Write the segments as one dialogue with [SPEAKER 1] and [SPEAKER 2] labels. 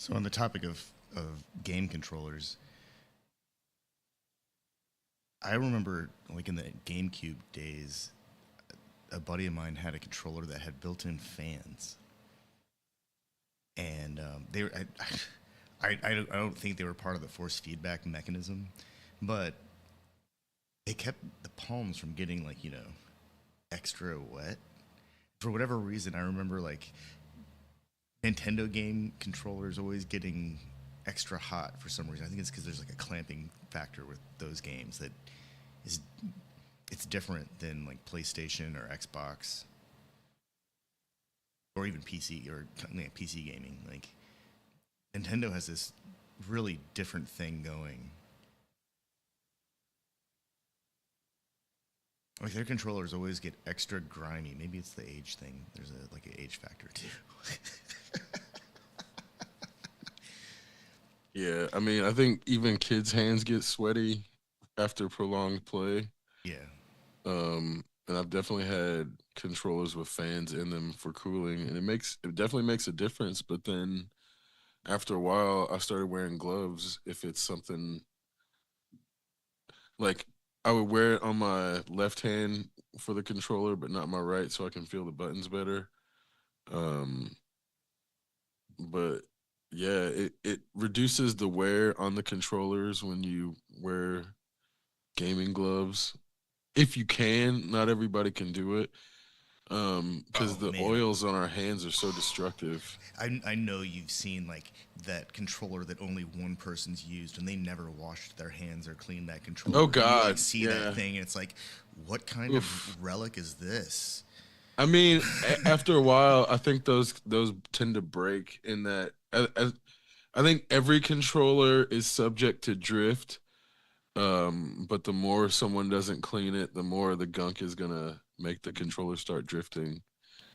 [SPEAKER 1] So on the topic of game controllers, I remember like in the GameCube days, a buddy of mine had a controller that had built-in fans, and they were. I don't think they were part of the force feedback mechanism, but they kept the palms from getting like extra wet for whatever reason. I remember like Nintendo game controllers always getting extra hot for some reason. I think it's because there's like a clamping factor with those games that is it's different than like PlayStation or Xbox or even PC or PC gaming. Like Nintendo has this really different thing going. Like their controllers always get extra grimy. Maybe it's the age thing. There's a like an age factor too.
[SPEAKER 2] Yeah, I mean, I think even kids' hands get sweaty after prolonged play.
[SPEAKER 1] Yeah.
[SPEAKER 2] And I've definitely had controllers with fans in them for cooling, and it definitely makes a difference. But then after a while, I started wearing gloves if it's something like I would wear it on my left hand for the controller, but not my right, so I can feel the buttons better. Um, but yeah, it reduces the wear on the controllers when you wear gaming gloves. If you can, not everybody can do it. Because
[SPEAKER 1] Oh
[SPEAKER 2] the
[SPEAKER 1] man,
[SPEAKER 2] oils on our hands are so destructive.
[SPEAKER 1] I know you've seen like that controller that only one person's used and they never washed their hands or cleaned that
[SPEAKER 2] Oh
[SPEAKER 1] controller. And you like
[SPEAKER 2] God,
[SPEAKER 1] see that
[SPEAKER 2] yeah.
[SPEAKER 1] thing and it's like, what kind of
[SPEAKER 2] Oof.
[SPEAKER 1] relic is this?
[SPEAKER 2] I mean, after a while, I think those tend to break. In that, I think every controller is subject to drift. But the more someone doesn't clean it, the more the gunk is gonna make the controller start drifting,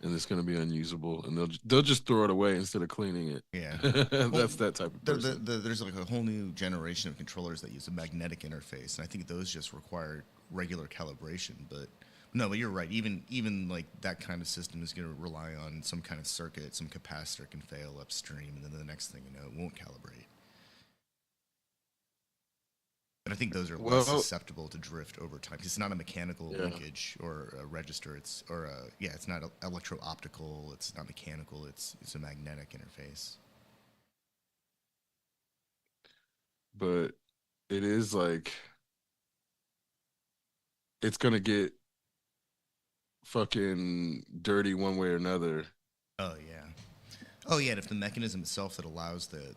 [SPEAKER 2] and it's gonna be unusable. And they'll just throw it away instead of cleaning it.
[SPEAKER 1] Yeah. Well,
[SPEAKER 2] That's that type of person.
[SPEAKER 1] there's like a whole new generation of controllers that use a magnetic interface, and I think those just require regular calibration. But no, but you're right. Even like that kind of system is going to rely on some kind of circuit, some capacitor can fail upstream, and then the next thing you know, it won't calibrate. And I think those are less
[SPEAKER 2] Well,
[SPEAKER 1] susceptible to drift over time because it's not a mechanical
[SPEAKER 2] yeah,
[SPEAKER 1] linkage or a register. It's or a, yeah, it's not electro optical. It's not mechanical. It's a magnetic interface.
[SPEAKER 2] but it is like it's gonna get fucking dirty one way or another.
[SPEAKER 1] Oh yeah. Oh yeah. And if the mechanism itself that allows the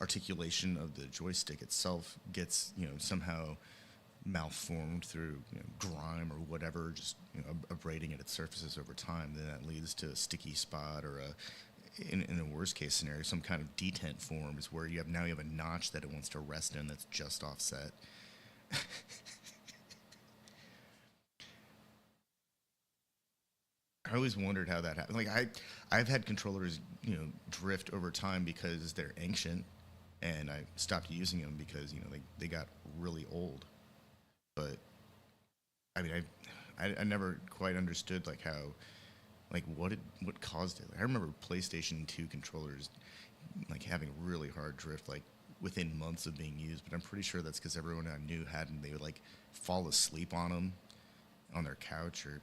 [SPEAKER 1] articulation of the joystick itself gets somehow malformed through grime or whatever, just abrading at its surfaces over time, then that leads to a sticky spot or in a worst case scenario, some kind of detent form is where you have a notch that it wants to rest in that's just offset. I always wondered how that happened. Like I've had controllers, drift over time because they're ancient, and I stopped using them because they got really old. But I mean, I never quite understood like how like what caused it. Like, I remember PlayStation 2 controllers like having really hard drift like within months of being used, but I'm pretty sure that's because everyone I knew had them. They would like fall asleep on them on their couch or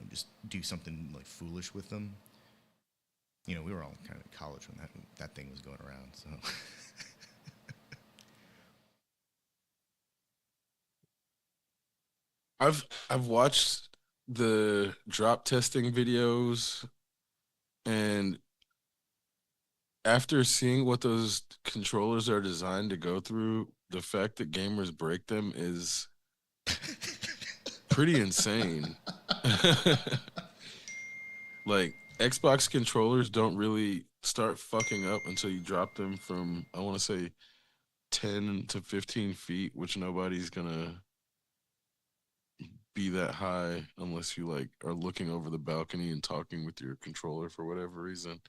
[SPEAKER 1] just do something like foolish with them. We were all kind of in college when that thing was going around. So
[SPEAKER 2] I've watched the drop testing videos, and after seeing what those controllers are designed to go through, the fact that gamers break them is pretty insane. Like Xbox controllers don't really start fucking up until you drop them from, I want to say, 10 to 15 feet, which nobody's gonna be that high unless you like are looking over the balcony and talking with your controller for whatever reason,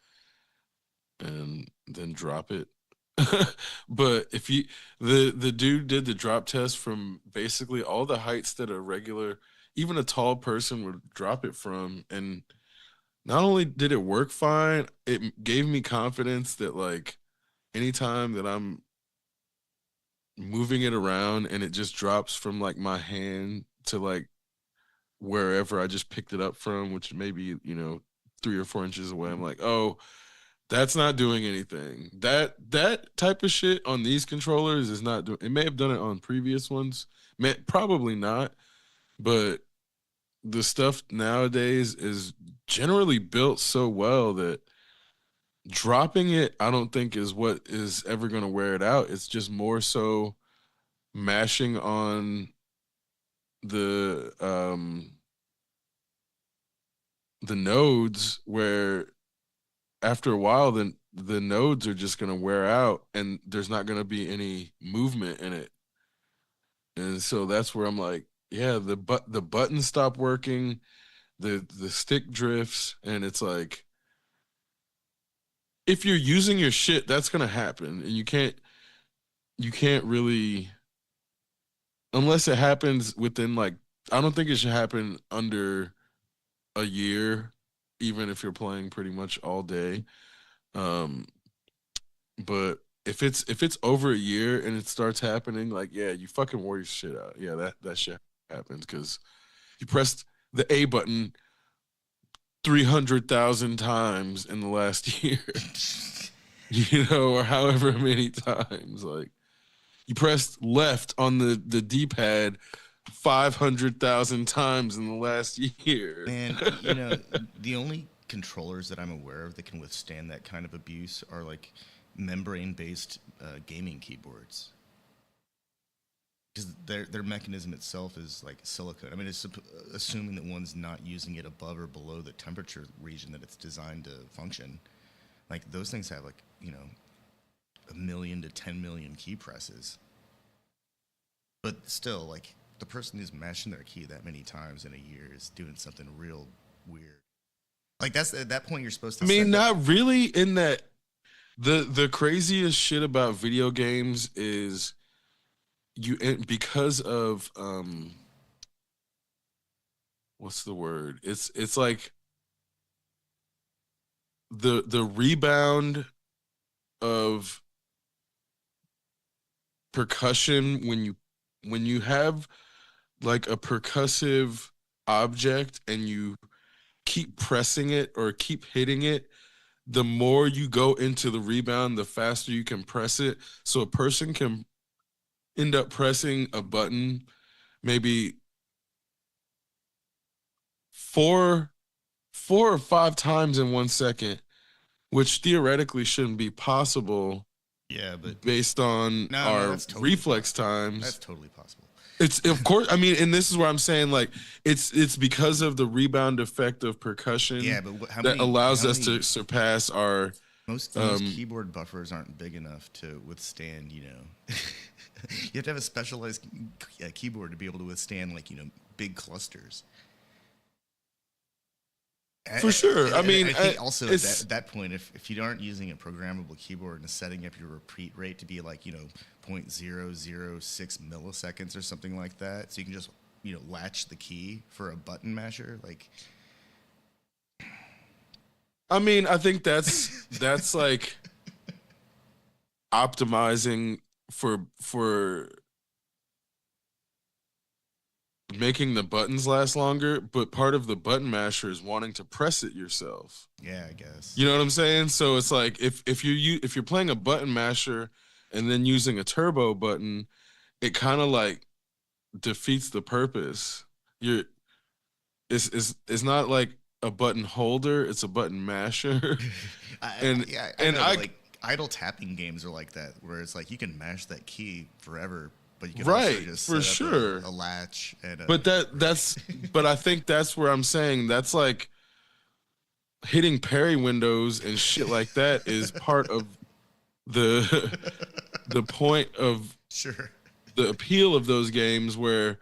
[SPEAKER 2] and then drop it. But if you the dude did the drop test from basically all the heights that a regular, even a tall person would drop it from, and not only did it work fine, it gave me confidence that like anytime that I'm moving it around and it just drops from like my hand to like wherever I just picked it up from, which may be, 3 or 4 inches away, I'm like, oh, that's not doing anything. That type of shit on these controllers is not doing. It may have done it on previous ones, probably not. But the stuff nowadays is generally built so well that dropping it, I don't think is what is ever going to wear it out. It's just more so mashing on the um the nodes where after a while then the nodes are just going to wear out and there's not going to be any movement in it. And so that's where I'm like, yeah, the buttons stop working, the stick drifts, and it's like if you're using your shit, that's gonna happen. And you can't really, unless it happens within like, I don't think it should happen under a year, even if you're playing pretty much all day. Um, but if it's over a year and it starts happening, like yeah, you fucking wore your shit out. Yeah, that shit happens because you pressed the A button 300,000 times in the last year, or however many times. Like you pressed left on the D pad 500,000 times in the last year.
[SPEAKER 1] Man, the only controllers that I'm aware of that can withstand that kind of abuse are like membrane-based gaming keyboards. Because their mechanism itself is like silicone. I mean, it's assuming that one's not using it above or below the temperature region that it's designed to function. Like those things have like 1 million to 10 million key presses. But still, like the person who's mashing their key that many times in a year is doing something real weird. Like that's at that point you're supposed to.
[SPEAKER 2] I mean, not really. In that the craziest shit about video games is because of what's the word? It's like the rebound of percussion when you have like a percussive object and you keep pressing it or keep hitting it, the more you go into the rebound, the faster you can press it. So a person can end up pressing a button maybe four or five times in 1 second, which theoretically shouldn't be possible.
[SPEAKER 1] Yeah, but
[SPEAKER 2] based on our
[SPEAKER 1] totally
[SPEAKER 2] reflex
[SPEAKER 1] possible.
[SPEAKER 2] times,
[SPEAKER 1] That's totally possible.
[SPEAKER 2] It's of course. I mean, and this is where I'm saying like it's because of the rebound effect of percussion.
[SPEAKER 1] Yeah, but
[SPEAKER 2] that allows us to surpass our.
[SPEAKER 1] Most keyboard buffers aren't big enough to withstand. You have to have a specialized keyboard to be able to withstand like big clusters.
[SPEAKER 2] For sure. I mean,
[SPEAKER 1] I think also at that point, if you aren't using a programmable keyboard and setting up your repeat rate to be like 0.006 milliseconds or something like that, so you can just latch the key for a button masher, like.
[SPEAKER 2] I mean, I think that's like optimizing for making the buttons last longer, but part of the button masher is wanting to press it yourself.
[SPEAKER 1] Yeah, I guess.
[SPEAKER 2] You know what I'm saying? So it's like if you're playing a button masher and then using a turbo button, it kind of like defeats the purpose. It's not like a button holder, it's a button masher.
[SPEAKER 1] Like idle tapping games are like that, where it's like you can mash that key forever. But you can also just
[SPEAKER 2] for
[SPEAKER 1] set up
[SPEAKER 2] sure
[SPEAKER 1] a latch and
[SPEAKER 2] but but I think that's where I'm saying that's like hitting parry windows and shit like that is part of the point of
[SPEAKER 1] sure
[SPEAKER 2] the appeal of those games where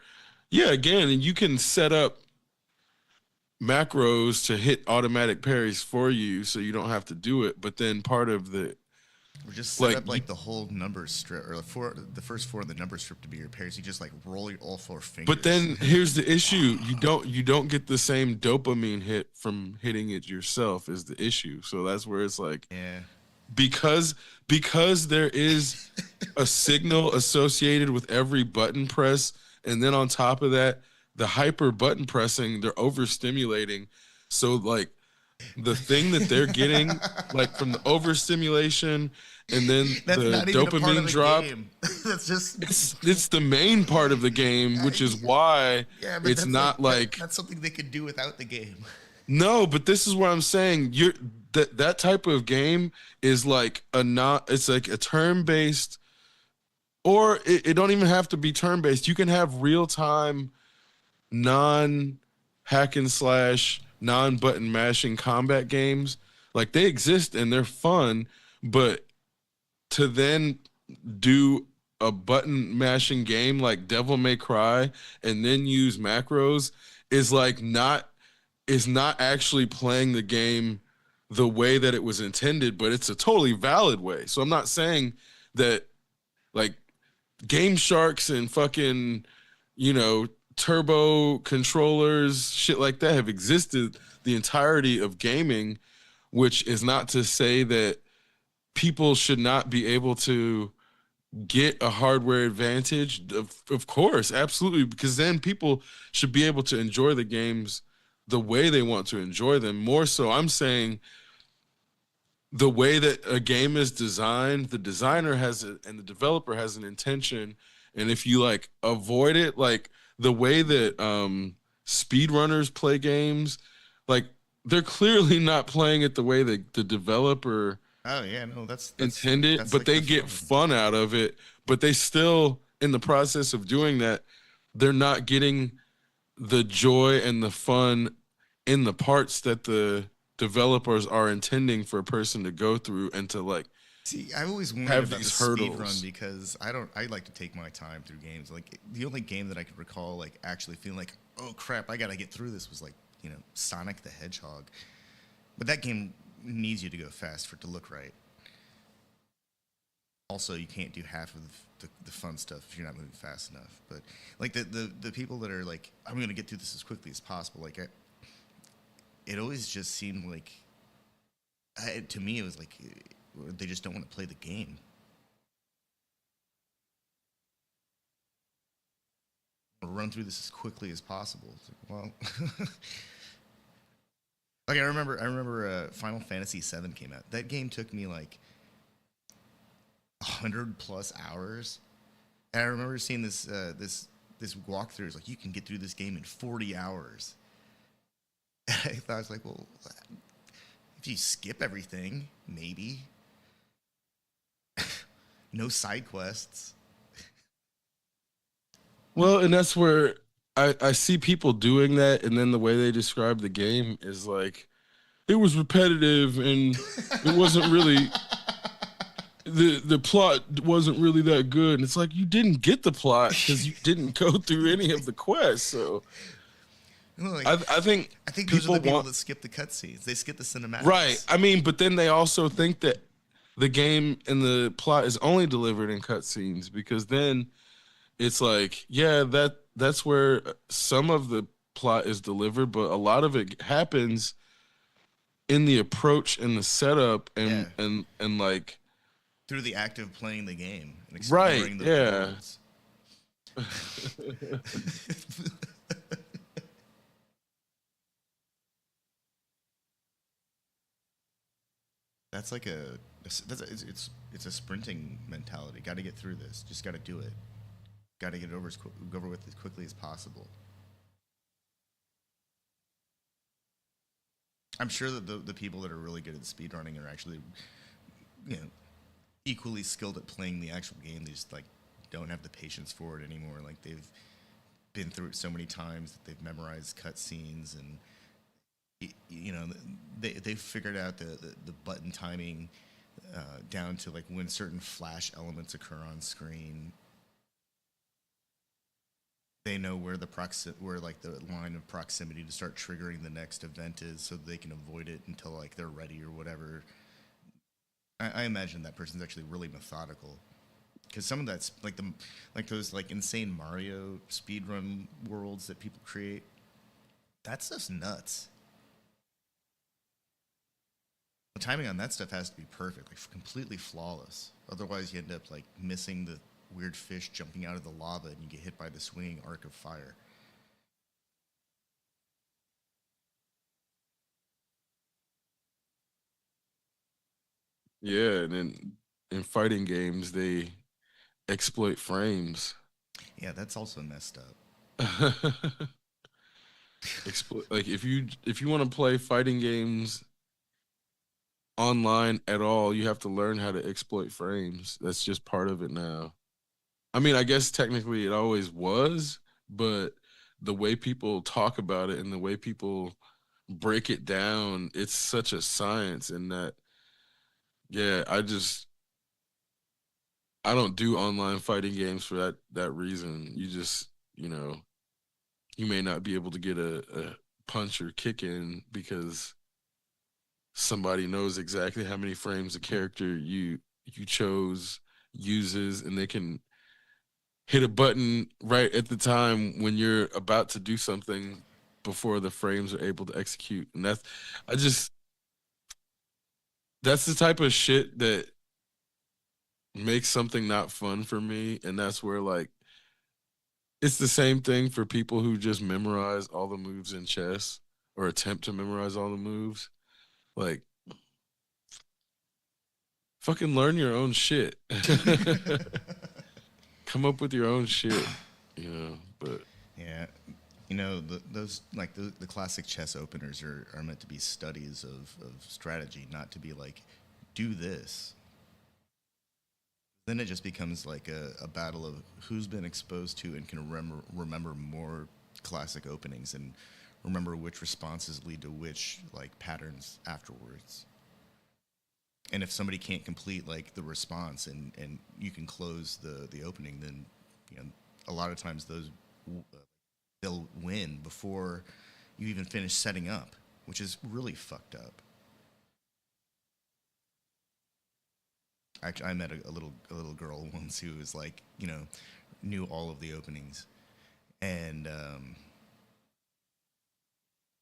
[SPEAKER 2] again you can set up macros to hit automatic parries for you so you don't have to do it, but then part of the
[SPEAKER 1] Or just set
[SPEAKER 2] Like
[SPEAKER 1] up like the whole number strip, or the first four of the number strip to be your pairs. You just like roll your all four
[SPEAKER 2] but
[SPEAKER 1] fingers.
[SPEAKER 2] then here's the issue: you don't get the same dopamine hit from hitting it yourself. Is the issue? So that's where it's like
[SPEAKER 1] Yeah.
[SPEAKER 2] because because there is a signal associated with every button press, and then on top of that, the hyper button pressing, they're overstimulating. So like the thing that they're getting, like from the overstimulation and then
[SPEAKER 1] That's
[SPEAKER 2] the
[SPEAKER 1] not even a part of
[SPEAKER 2] dopamine
[SPEAKER 1] the
[SPEAKER 2] drop,
[SPEAKER 1] game. That's just
[SPEAKER 2] it's the main part of the game, which is why
[SPEAKER 1] yeah, but
[SPEAKER 2] it's
[SPEAKER 1] that's like
[SPEAKER 2] not like
[SPEAKER 1] that's something they could do without the game.
[SPEAKER 2] no, but this is what I'm saying. You're that type of game is like a not it's like a turn based, or it don't even have to be turn based. You can have real time non hack and slash, non button mashing combat games. Like they exist and they're fun, but to then do a button mashing game like Devil May Cry and then use macros is like not is not actually playing the game the way that it was intended, but it's a totally valid way. So I'm not saying that like Game Sharks and fucking, you know, turbo controllers, shit like that have existed the entirety of gaming, which is not to say that people should not be able to get a hardware advantage. Of course, absolutely, because then people should be able to enjoy the games the way they want to enjoy them. More so, I'm saying the way that a game is designed, the designer has it and the developer has an intention. And if you like avoid it, like the way that speedrunners play games, like they're clearly not playing it the way that the developer
[SPEAKER 1] Oh yeah, no,
[SPEAKER 2] intended,
[SPEAKER 1] that's
[SPEAKER 2] but
[SPEAKER 1] like
[SPEAKER 2] they
[SPEAKER 1] the
[SPEAKER 2] get
[SPEAKER 1] fun.
[SPEAKER 2] fun out of it. But they still, in the process of doing that, they're not getting the joy and the fun in the parts that the developers are intending for a person to go through and to like
[SPEAKER 1] See, I always wondered
[SPEAKER 2] have
[SPEAKER 1] about the
[SPEAKER 2] these
[SPEAKER 1] speed run
[SPEAKER 2] hurdles.
[SPEAKER 1] because I don't. I like to take my time through games. Like the only game that I could recall, like actually feeling like, oh crap, I gotta get through this was like Sonic the Hedgehog. But that game needs you to go fast for it to look right. Also, you can't do half of the fun stuff if you're not moving fast enough. But like the people that are like, I'm gonna get through this as quickly as possible. Like it always just seemed like to me it was like they just don't want to play the game. Run through this as quickly as possible. It's like, well, like I remember Final Fantasy VII came out. That game took me like 100 plus hours, and I remember seeing this walkthrough. It's like you can get through this game in 40 hours. And I thought I was like, well, if you skip everything, maybe no side quests.
[SPEAKER 2] Well, and that's where I see people doing that, and then the way they describe the game is like it was repetitive and it wasn't really the plot wasn't really that good. And it's like you didn't get the plot because you didn't go through any of the quests. So
[SPEAKER 1] Like,
[SPEAKER 2] I think
[SPEAKER 1] I think those are
[SPEAKER 2] people
[SPEAKER 1] the people
[SPEAKER 2] want
[SPEAKER 1] that skip the cutscenes. They skip the
[SPEAKER 2] right.
[SPEAKER 1] cinematics.
[SPEAKER 2] I mean, but then they also think that the game and the plot is only delivered in cutscenes because then it's like, yeah, that's where some of the plot is delivered, but a lot of it happens in the approach and the setup
[SPEAKER 1] Yeah,
[SPEAKER 2] and like
[SPEAKER 1] through the act of playing the game and
[SPEAKER 2] right,
[SPEAKER 1] exploring the
[SPEAKER 2] yeah.
[SPEAKER 1] worlds. That's like it's a sprinting mentality. Got to get through this. Just got to do it. Got to get it over with as quickly as possible. I'm sure that the people that are really good at speedrunning are actually, you know, equally skilled at playing the actual game. They just like don't have the patience for it anymore. Like they've been through it so many times that they've memorized cutscenes and you know they've figured out the button timing down to like when certain flash elements occur on screen. They know where where like the line of proximity to start triggering the next event is, so they can avoid it until like they're ready or whatever. I imagine that person's actually really methodical because some of that's like like those like insane Mario speedrun worlds that people create. That's just nuts. The timing on that stuff has to be perfect, like completely flawless. Otherwise, you end up like missing the weird fish jumping out of the lava, and you get hit by the swinging arc of fire.
[SPEAKER 2] Yeah, and then in fighting games they exploit frames.
[SPEAKER 1] Yeah, that's also messed up.
[SPEAKER 2] Like if you want to play fighting games online at all, you have to learn how to exploit frames. That's just part of it now. I mean, I guess technically it always was, but the way people talk about it and the way people break it down, it's such a science. And that, yeah, I don't do online fighting games for that reason. You just, you know, you may not be able to get a punch or kick in because somebody knows exactly how many frames a character you chose uses, and they can hit a button right at the time when you're about to do something before the frames are able to execute. And I just that's the type of shit that makes something not fun for me. And that's where, like, it's the same thing for people who just memorize all the moves in chess or attempt to memorize all the moves. Like, fucking learn your own shit. Come up with your own shit, but
[SPEAKER 1] Yeah, those like the classic chess openers are meant to be studies of strategy, not to be like, do this. Then it just becomes like a battle of who's been exposed to and can remember more classic openings and remember which responses lead to which like patterns afterwards. And if somebody can't complete like the response and you can close the opening, then you know a lot of times they'll win before you even finish setting up, which is really fucked up. Actually, I met a little girl once who was like, knew all of the openings, and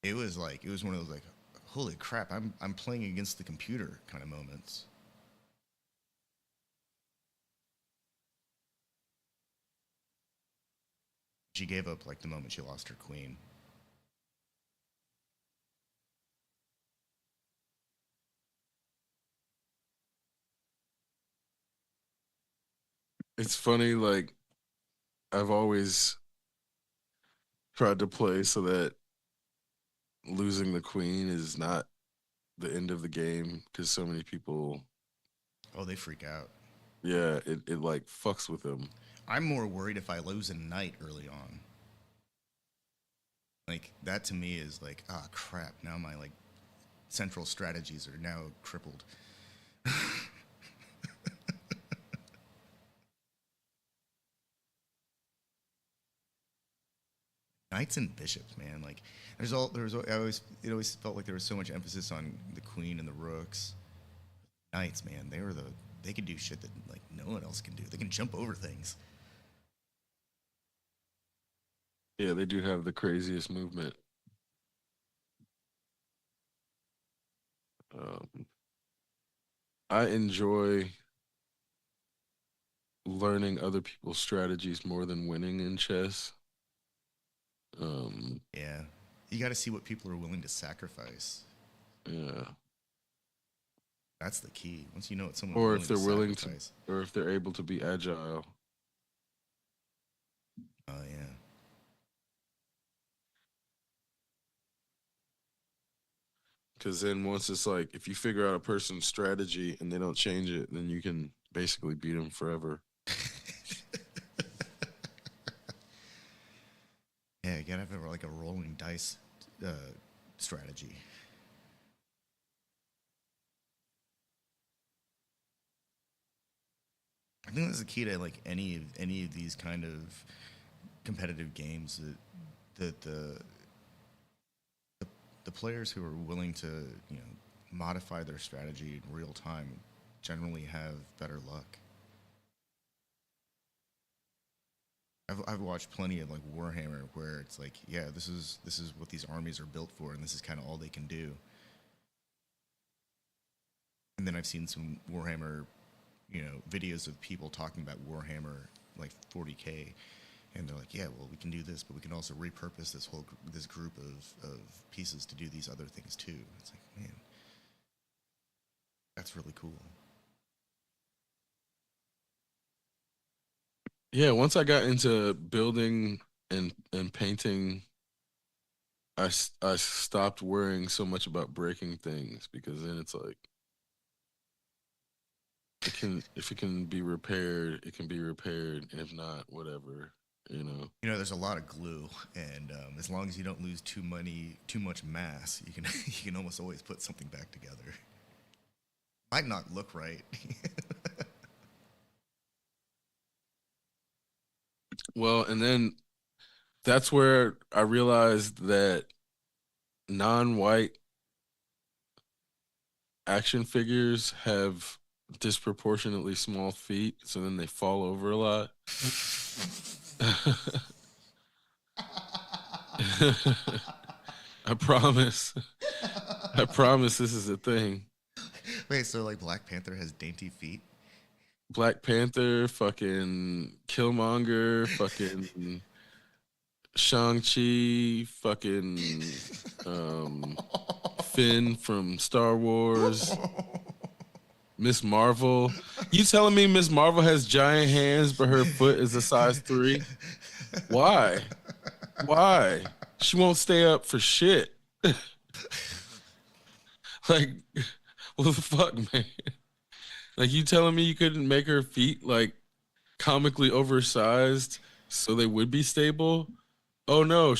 [SPEAKER 1] it was one of those like, holy crap, I'm playing against the computer kind of moments. She gave up like the moment she lost her queen.
[SPEAKER 2] it's funny. Like, I've always tried to play so that losing the queen is not the end of the game because so many people,
[SPEAKER 1] Oh, they freak out.
[SPEAKER 2] yeah, it like fucks with them.
[SPEAKER 1] I'm more worried if I lose a knight early on. Like that to me is like, ah, crap. Now my like central strategies are now crippled. Knights and bishops, man. Like it always felt like there was so much emphasis on the queen and the rooks. Knights, man, they could do shit that like no one else can do. They can jump over things.
[SPEAKER 2] Yeah, they do have the craziest movement. Um, I enjoy learning other people's strategies more than winning in chess. Um,
[SPEAKER 1] Yeah, you got to see what people are willing to sacrifice.
[SPEAKER 2] yeah,
[SPEAKER 1] That's the key. Once you know what someone's
[SPEAKER 2] or if
[SPEAKER 1] willing to
[SPEAKER 2] they're willing to,
[SPEAKER 1] sacrifice.
[SPEAKER 2] or if they're able to be agile.
[SPEAKER 1] Oh yeah.
[SPEAKER 2] Because then once it's like, if you figure out a person's strategy and they don't change it, then you can basically beat them forever.
[SPEAKER 1] Yeah, you gotta have like a rolling dice uh, strategy. I think that's the key to like any of these kind of competitive games that the players who are willing to modify their strategy in real time. generally have better luck. I've watched plenty of like Warhammer where it's like, yeah, this is what these armies are built for, and this is kind of all they can do. And then I've seen some Warhammer, videos of people talking about Warhammer like 40K, and they're like, yeah, well, we can do this, but we can also repurpose this group of pieces to do these other things too. It's like, man, that's really cool.
[SPEAKER 2] Yeah, once I got into building and painting, I stopped worrying so much about breaking things because then it's like it can if it can be repaired, it can be repaired, and if not, whatever, you know.
[SPEAKER 1] There's a lot of glue, and as long as you don't lose too much mass, you can you can almost always put something back together. Might not look right.
[SPEAKER 2] Well, and then that's where I realized that non-white action figures have disproportionately small feet, so then they fall over a lot. I promise. I promise this is a thing.
[SPEAKER 1] Wait, so like Black Panther has dainty feet?
[SPEAKER 2] Black Panther, fucking Killmonger, fucking Shang-Chi, fucking Finn from Star Wars, Miss Marvel. You telling me Miss Marvel has giant hands, but her foot is a size 3? Why? Why? She won't stay up for shit. Like, what the fuck, man? Like, you telling me you couldn't make her feet like comically oversized so they would be stable? Oh no,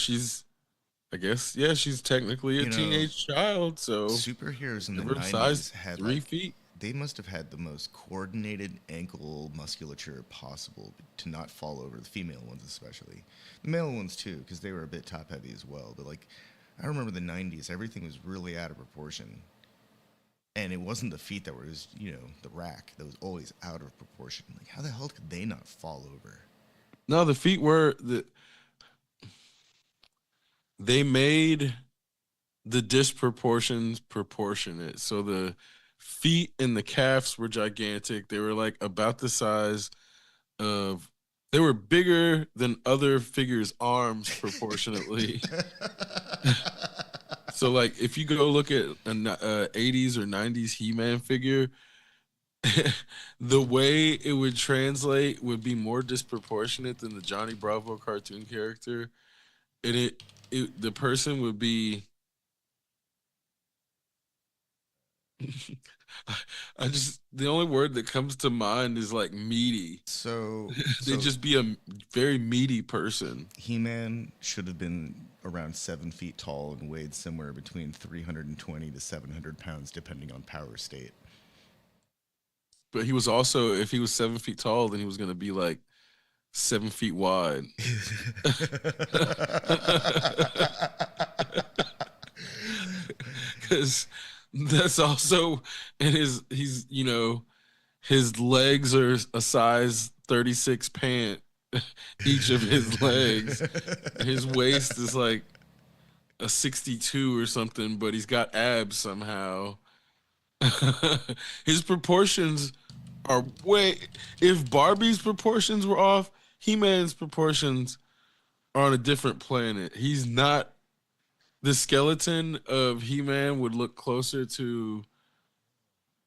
[SPEAKER 2] I guess, yeah, she's technically a
[SPEAKER 1] You know,
[SPEAKER 2] teenage child, so
[SPEAKER 1] superheroes in the
[SPEAKER 2] give her size
[SPEAKER 1] 90s had
[SPEAKER 2] 3 feet.
[SPEAKER 1] they must have had the most coordinated ankle musculature possible to not fall over, the female ones especially. The male ones too, because they were a bit top heavy as well. But like, I remember the 90s, everything was really out of proportion. And it wasn't the feet that were, the rack that was always out of proportion. Like, how the hell could they not fall over?
[SPEAKER 2] No, the feet were they made the disproportions proportionate. So the feet and the calves were gigantic. They were like about the size of they were bigger than other figures' arms proportionately. So like if you go look at an 80s or 90s He-Man figure, the way it would translate would be more disproportionate than the Johnny Bravo cartoon character. And the person would be I just the only word that comes to mind is like meaty.
[SPEAKER 1] So,
[SPEAKER 2] They'd
[SPEAKER 1] so
[SPEAKER 2] just be a very meaty person.
[SPEAKER 1] He-Man should have been around 7 feet tall and weighed somewhere between 320 to 700 pounds, depending on power state.
[SPEAKER 2] But he was also, if he was 7 feet tall, then he was gonna be like 7 feet wide. Because that's also, and his legs are a size 36 pant, each of his legs. His waist is like a 62 or something, but he's got abs somehow. His proportions are way. If Barbie's proportions were off, He-Man's proportions are on a different planet. He's not. The skeleton of He-Man would look closer to an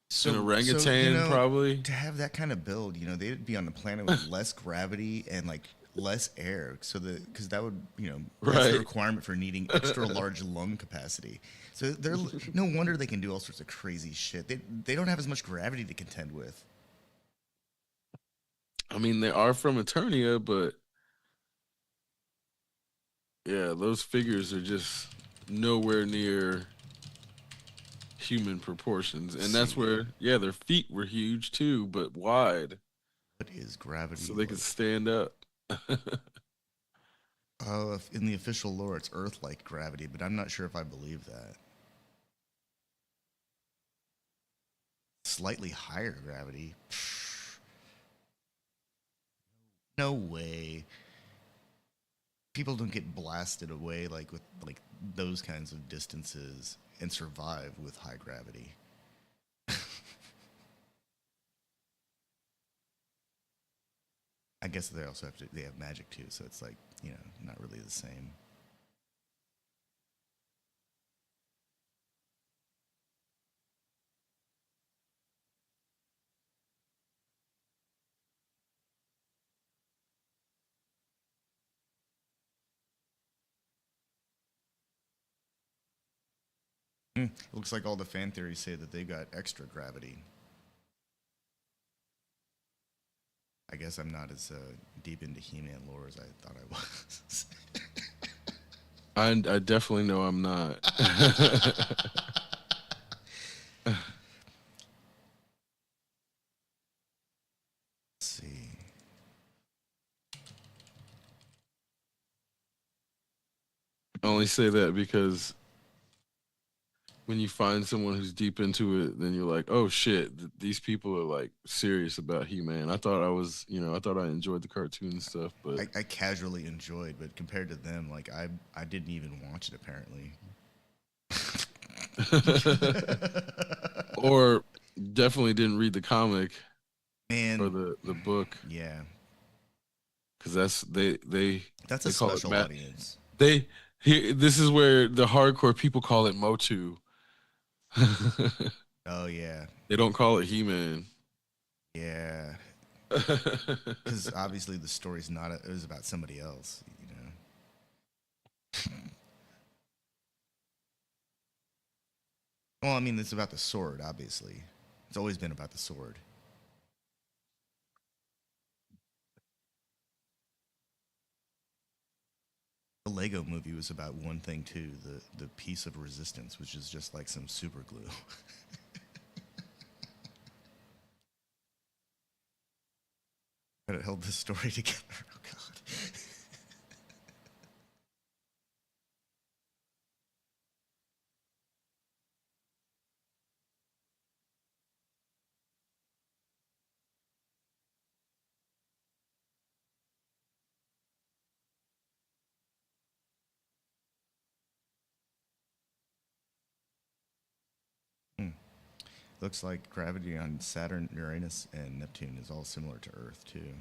[SPEAKER 1] So
[SPEAKER 2] orangutan, probably.
[SPEAKER 1] to have that kind of build, they'd be on a planet with less gravity and like less air, so because that would, that's the
[SPEAKER 2] Right.
[SPEAKER 1] requirement for needing extra large lung capacity. So they're no wonder they can do all sorts of crazy shit. They don't have as much gravity to contend with.
[SPEAKER 2] I mean, they are from Eternia, but yeah, those figures are just nowhere near human proportions. And that's
[SPEAKER 1] See,
[SPEAKER 2] where, yeah, their feet were huge too, but wide,
[SPEAKER 1] what is gravity
[SPEAKER 2] so they could
[SPEAKER 1] like?
[SPEAKER 2] stand up.
[SPEAKER 1] In the official lore, it's Earth-like gravity, but I'm not sure if I believe that. slightly higher gravity. No way. People don't get blasted away like with like those kinds of distances and survive with high gravity. I guess they also they have magic too, so it's like, not really the same. It looks like all the fan theories say that they got extra gravity. I guess I'm not as deep into He-Man lore as I thought I was.
[SPEAKER 2] I definitely know I'm not.
[SPEAKER 1] Let's see.
[SPEAKER 2] I only say that because when you find someone who's deep into it, then you're like, oh shit, these people are like serious about He-Man. I thought I was, I thought I enjoyed the cartoon stuff, but
[SPEAKER 1] I casually enjoyed, but compared to them, like I didn't even watch it apparently.
[SPEAKER 2] or definitely didn't read the comic or
[SPEAKER 1] Man,
[SPEAKER 2] the book
[SPEAKER 1] yeah,
[SPEAKER 2] because that's
[SPEAKER 1] that's a
[SPEAKER 2] they call it
[SPEAKER 1] special audience.
[SPEAKER 2] they here this is where the hardcore people call it Motu.
[SPEAKER 1] Oh yeah,
[SPEAKER 2] They don't call it He-Man.
[SPEAKER 1] yeah, because obviously the story's not. It was about somebody else, you know. Well, I mean, it's about the sword. Obviously, it's always been about the sword. The Lego movie was about one thing too, the piece of resistance, which is just like some super glue. But it held the story together. Oh god. Hmm. Looks like gravity on Saturn, Uranus, and Neptune is all similar to Earth too.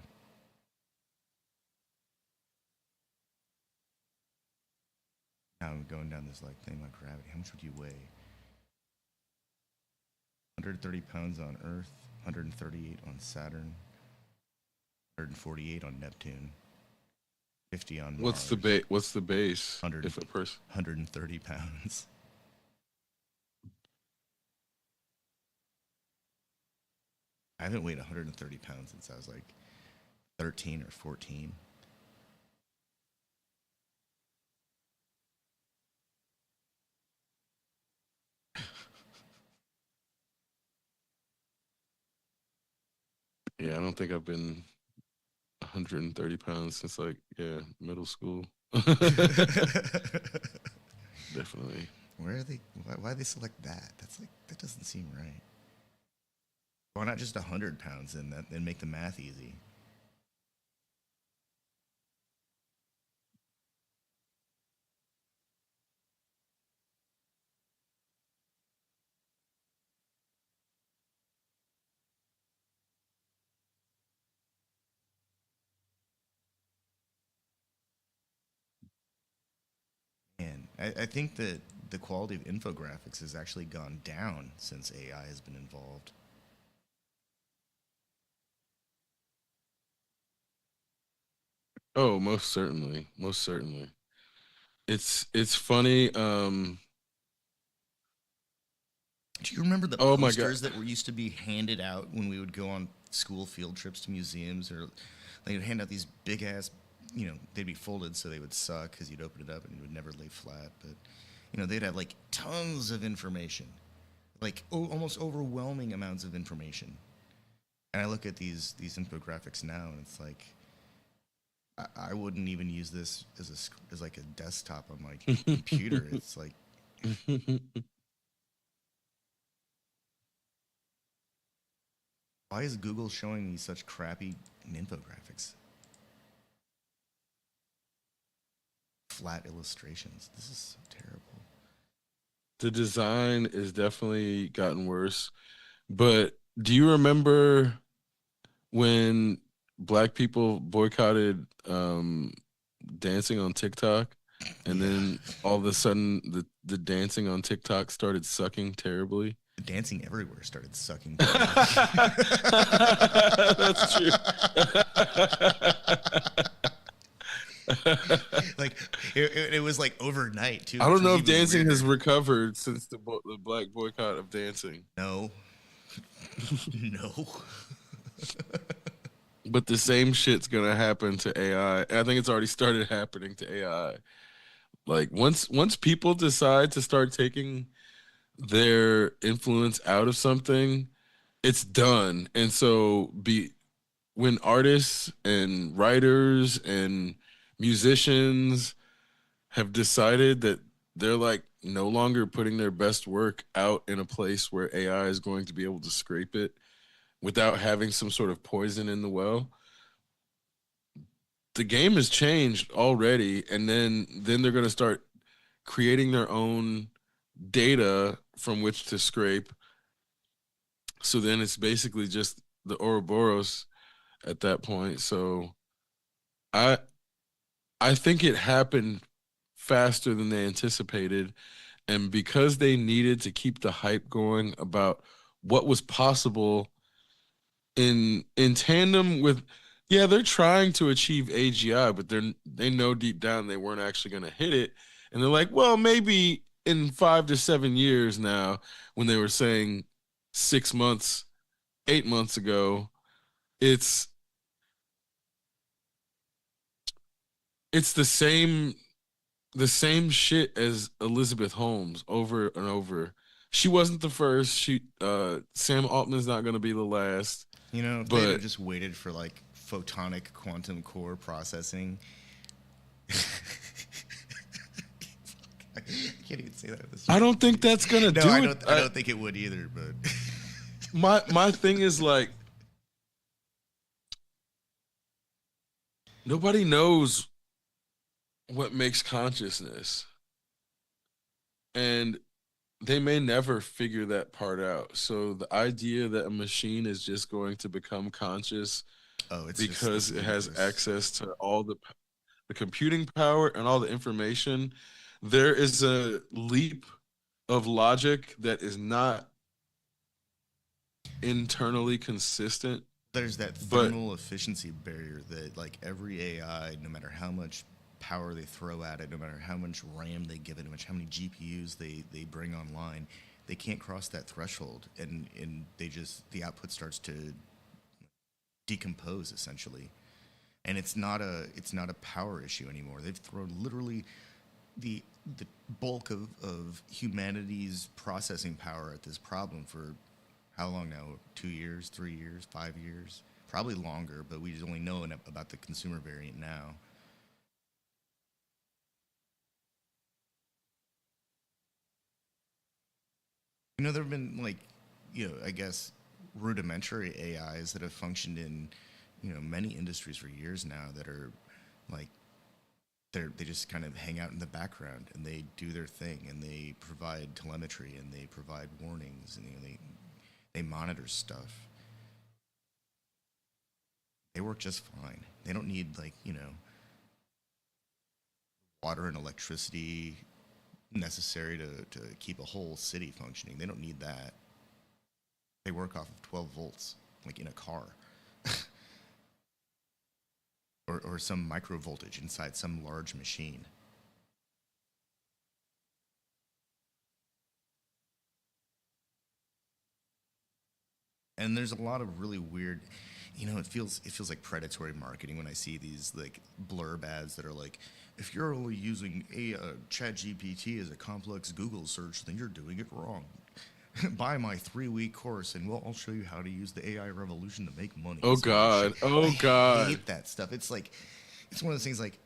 [SPEAKER 1] Now I'm going down this like thing like gravity. How much would you weigh? 130 pounds on Earth, 138 on Saturn, 148 on Neptune, 50 on Mars,
[SPEAKER 2] What's the base
[SPEAKER 1] 100,
[SPEAKER 2] if a person
[SPEAKER 1] 130 pounds. I haven't weighed 130 pounds since I was like 13 or 14.
[SPEAKER 2] Yeah, I don't think I've been 130 pounds since like middle school. Definitely.
[SPEAKER 1] Where are they? Why they select that? That's like that doesn't seem right. Why not just 100 pounds and make the math easy? And I think that the quality of infographics has actually gone down since AI has been involved.
[SPEAKER 2] Oh, most certainly, most certainly. It's funny.
[SPEAKER 1] Do you remember the
[SPEAKER 2] Oh my god.
[SPEAKER 1] posters that were used to be handed out when we would go on school field trips to museums, or they would hand out these big ass, they'd be folded so they would suck because you'd open it up and it would never lay flat. But they'd have like tons of information, like almost overwhelming amounts of information. And I look at these infographics now, and it's like I wouldn't even use this as like a desktop on my computer. It's like Why is Google showing me such crappy infographics? Flat illustrations. This is so terrible.
[SPEAKER 2] The design is definitely gotten worse. But do you remember when black people boycotted dancing on TikTok, and
[SPEAKER 1] Yeah.
[SPEAKER 2] then all of a sudden the dancing on TikTok started sucking terribly?
[SPEAKER 1] The dancing everywhere started sucking
[SPEAKER 2] That's true.
[SPEAKER 1] like it was like overnight too,
[SPEAKER 2] I
[SPEAKER 1] which
[SPEAKER 2] don't
[SPEAKER 1] was
[SPEAKER 2] know if
[SPEAKER 1] even
[SPEAKER 2] dancing
[SPEAKER 1] weirder.
[SPEAKER 2] has recovered since the black boycott of dancing.
[SPEAKER 1] No, no.
[SPEAKER 2] But the same shit's gonna happen to AI. I think it's already started happening to AI. Like once people decide to start taking their influence out of something, it's done. And so be when artists and writers and musicians have decided that they're like no longer putting their best work out in a place where AI is going to be able to scrape it without having some sort of poison in the well, the game has changed already. And then they're going to start creating their own data from which to scrape. So then it's basically just the Ouroboros at that point. So I I think it happened faster than they anticipated, and because they needed to keep the hype going about what was possible in tandem with, yeah, they're trying to achieve AGI, but they know deep down they weren't actually going to hit it, and they're like, well, maybe in 5 to 7 years now, when they were saying 6 months, 8 months ago, it's it's the same shit as Elizabeth Holmes over and over. She wasn't the first. Sam Altman's not going to be the last.
[SPEAKER 1] You know, if they had
[SPEAKER 2] But
[SPEAKER 1] just waited for like photonic quantum core processing, I can't even say that. This
[SPEAKER 2] I don't think that's going to
[SPEAKER 1] no, I
[SPEAKER 2] do it.
[SPEAKER 1] don't. I don't think it would either. But
[SPEAKER 2] My thing is like nobody knows what makes consciousness, and they may never figure that part out. So the idea that a machine is just going to become conscious
[SPEAKER 1] oh,
[SPEAKER 2] because
[SPEAKER 1] it's
[SPEAKER 2] it has
[SPEAKER 1] ludicrous.
[SPEAKER 2] access to all the computing power and all the information, there is a leap of logic that is not internally consistent.
[SPEAKER 1] There's that
[SPEAKER 2] But
[SPEAKER 1] thermal efficiency barrier that like every AI, no matter how much power they throw at it, no matter how much RAM they give it, no matter how many GPUs they bring online, they can't cross that threshold, and they just the output starts to decompose essentially, and it's not a power issue anymore. They've thrown literally the the bulk of humanity's processing power at this problem for how long now? 2 years, 3 years, 5 years, probably longer. But we just only know about the consumer variant now. You know, there have been like, I guess rudimentary AIs that have functioned in, many industries for years now that are like they just kind of hang out in the background and they do their thing and they provide telemetry and they provide warnings and they monitor stuff. They work just fine. They don't need like water and electricity necessary to keep a whole city functioning. They don't need that. They work off of 12 volts, like in a car, or some micro voltage inside some large machine. And there's a lot of really weird, it feels like predatory marketing when I see these like blurb ads that are like, if you're only using a chat gpt as a complex Google search, then you're doing it wrong. Buy my 3-week course and I'll show you how to use the AI revolution to make money.
[SPEAKER 2] oh
[SPEAKER 1] Some weird shit.
[SPEAKER 2] god,
[SPEAKER 1] I
[SPEAKER 2] oh god.
[SPEAKER 1] hate that stuff. It's like, it's one of those things like,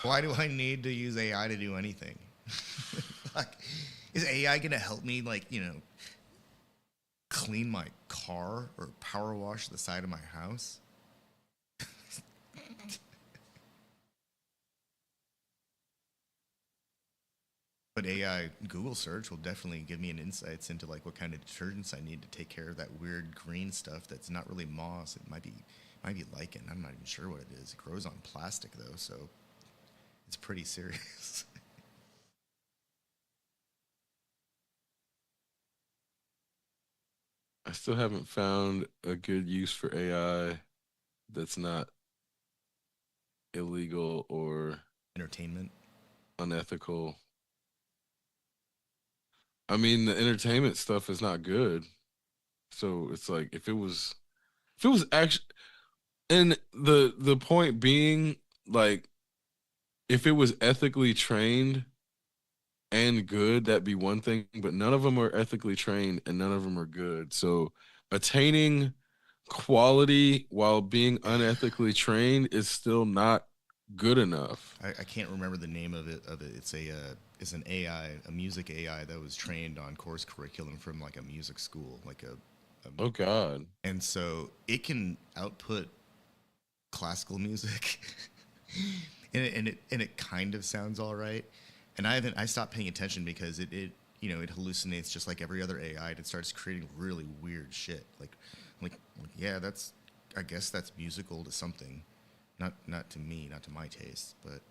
[SPEAKER 1] why do I need to use AI to do anything? Like, is AI gonna help me like, clean my car or power wash the side of my house. But AI Google search will definitely give me an insights into like what kind of detergents I need to take care of that weird green stuff that's not really moss. It might be lichen. I'm not even sure what it is. It grows on plastic though, so it's pretty serious.
[SPEAKER 2] I still haven't found a good use for AI that's not illegal or
[SPEAKER 1] Entertainment.
[SPEAKER 2] unethical. I mean, the entertainment stuff is not good. So it's like if it was actually, and the point being, like, if it was ethically trained and good, that'd be one thing, but none of them are ethically trained and none of them are good. So attaining quality while being unethically trained is still not good enough.
[SPEAKER 1] I can't remember the name of it. It's an AI, a music AI that was trained on course curriculum from like a music school, a
[SPEAKER 2] Oh God.
[SPEAKER 1] and so it can output classical music, and it kind of sounds all right. And I stopped paying attention because it it hallucinates just like every other AI. And it starts creating really weird shit. Like yeah, that's I guess that's musical to something, not to me, not to my taste, but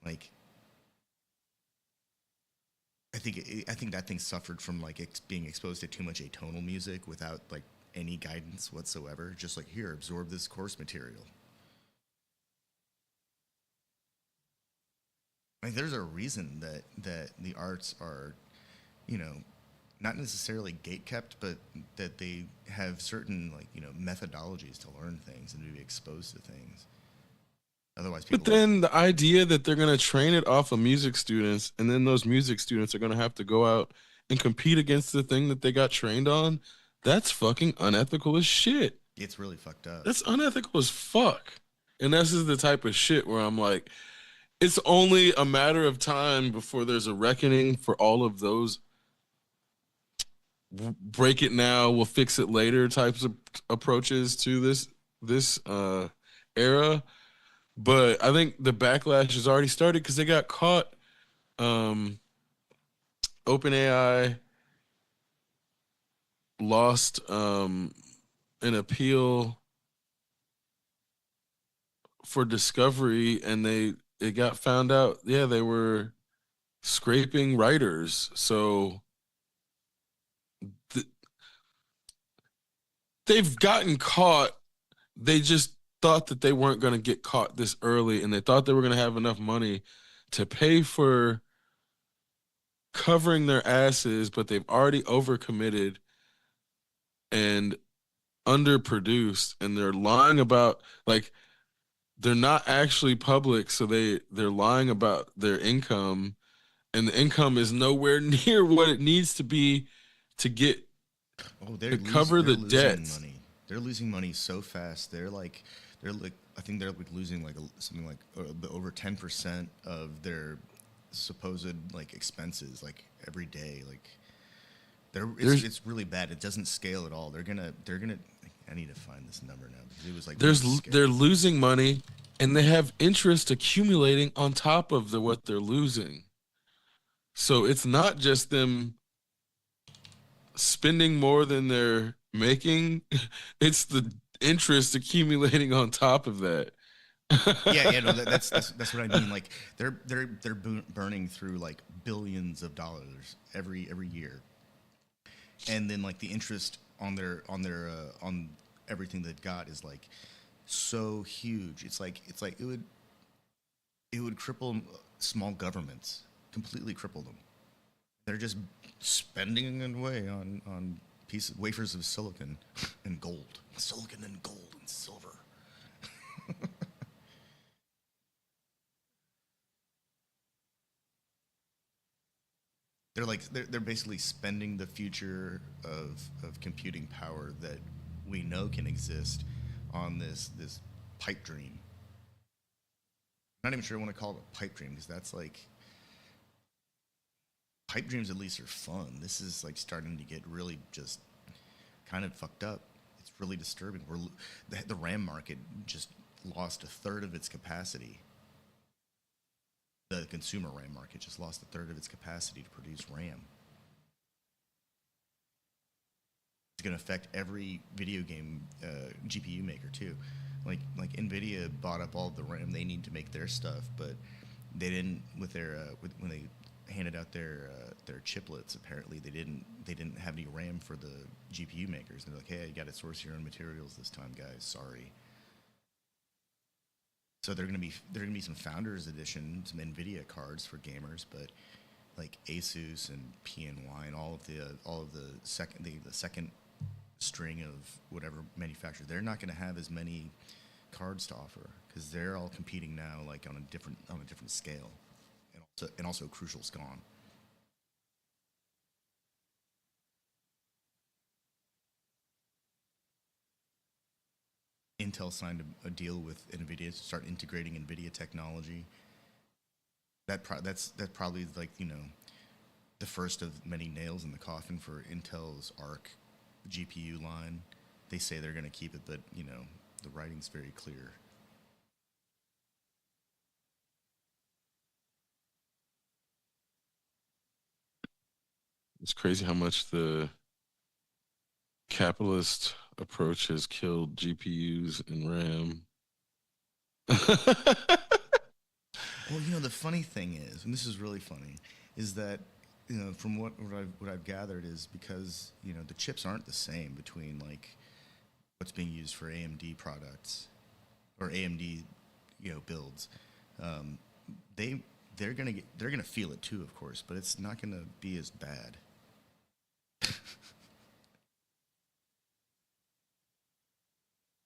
[SPEAKER 1] like I think that thing suffered from like being exposed to too much atonal music without like any guidance whatsoever. Just like here, absorb this course material. Like there's a reason that the arts are, you know, not necessarily gate kept, but that they have certain like methodologies to learn things and to be exposed to things. Otherwise,
[SPEAKER 2] But
[SPEAKER 1] people like
[SPEAKER 2] then the idea that they're gonna train it off of music students, and then those music students are gonna have to go out and compete against the thing that they got trained on, that's fucking unethical as shit.
[SPEAKER 1] it's really fucked up.
[SPEAKER 2] That's unethical as fuck. And this is the type of shit where I'm like, it's only a matter of time before there's a reckoning for all of those break it now, we'll fix it later types of approaches to this era. But I think the backlash has already started because they got caught. Um, OpenAI lost an appeal for discovery, and it got found out. Yeah, they were scraping writers, so th- they've gotten caught. They just thought that they weren't going to get caught this early, and they thought they were going to have enough money to pay for covering their asses, but they've already overcommitted and underproduced, and they're lying about, like, they're not actually public, so they're lying about their income, and the income is nowhere near what it needs to be to get
[SPEAKER 1] Oh,
[SPEAKER 2] to cover
[SPEAKER 1] they're
[SPEAKER 2] the
[SPEAKER 1] losing
[SPEAKER 2] debts.
[SPEAKER 1] money. They're losing money so fast. They're like I think they're like losing like something like over 10% of their supposed like expenses like every day. Like
[SPEAKER 2] There's
[SPEAKER 1] it's really bad. It doesn't scale at all. They're gonna. I need to find this number now because it was like really
[SPEAKER 2] they're
[SPEAKER 1] scary.
[SPEAKER 2] losing money, and they have interest accumulating on top of what they're losing. So it's not just them spending more than they're making, it's the interest accumulating on top of that.
[SPEAKER 1] Yeah, yeah, no, that's what I mean. Like they're burning through like billions of dollars every year, and then like the interest on everything they've got is like so huge. It's like it would cripple small governments, completely cripple them. They're just spending it away on pieces wafers of silicon and gold, silicon and gold and silver. They're basically spending the future of computing power that we know can exist on this pipe dream. I'm not even sure I want to call it a pipe dream because that's like pipe dreams at least are fun. This is like starting to get really just kind of fucked up. It's really disturbing. The RAM market just lost a third of its capacity. The consumer RAM market just lost a third of its capacity to produce RAM. It's going to affect every video game GPU maker too. Like Nvidia bought up all the RAM they need to make their stuff, but they didn't with their when they handed out their chiplets. Apparently, they didn't have any RAM for the GPU makers. And they're like, hey, you got to source your own materials this time, guys. Sorry. So there are gonna be some Founders Edition, some Nvidia cards for gamers, but like Asus and PNY and all of the second string of whatever manufacturer, they're not going to have as many cards to offer because they're all competing now like on a different scale, and also Crucial's gone. Intel signed a deal with Nvidia to start integrating Nvidia technology. That's probably like the first of many nails in the coffin for Intel's Arc GPU line. They say they're going to keep it, but the writing's very clear.
[SPEAKER 2] It's crazy how much the capitalist approach has killed GPUs and RAM.
[SPEAKER 1] Well, the funny thing is, and this is really funny, is that from what I've gathered is because the chips aren't the same between like what's being used for AMD products or AMD builds. Um, they they're gonna feel it too, of course, but it's not gonna be as bad.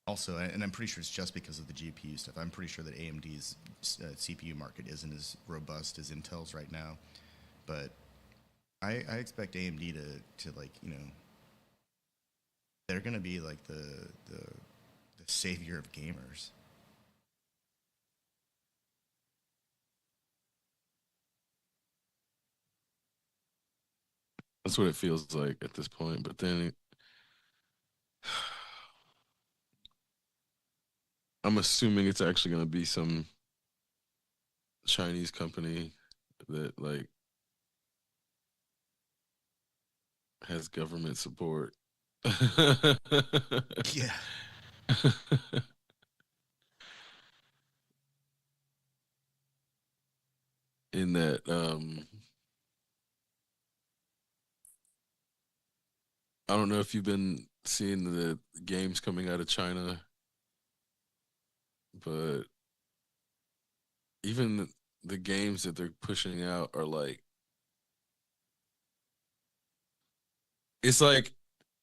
[SPEAKER 1] Also, and I'm pretty sure it's just because of the GPU stuff. I'm pretty sure that AMD's CPU market isn't as robust as Intel's right now, but I expect AMD to like they're gonna be like the savior of gamers.
[SPEAKER 2] That's what it feels like at this point. But then I'm assuming it's actually going to be some Chinese company that like has government support.
[SPEAKER 1] Yeah,
[SPEAKER 2] In that I don't know if you've been seeing the games coming out of China, but even the games that they're pushing out are like it's like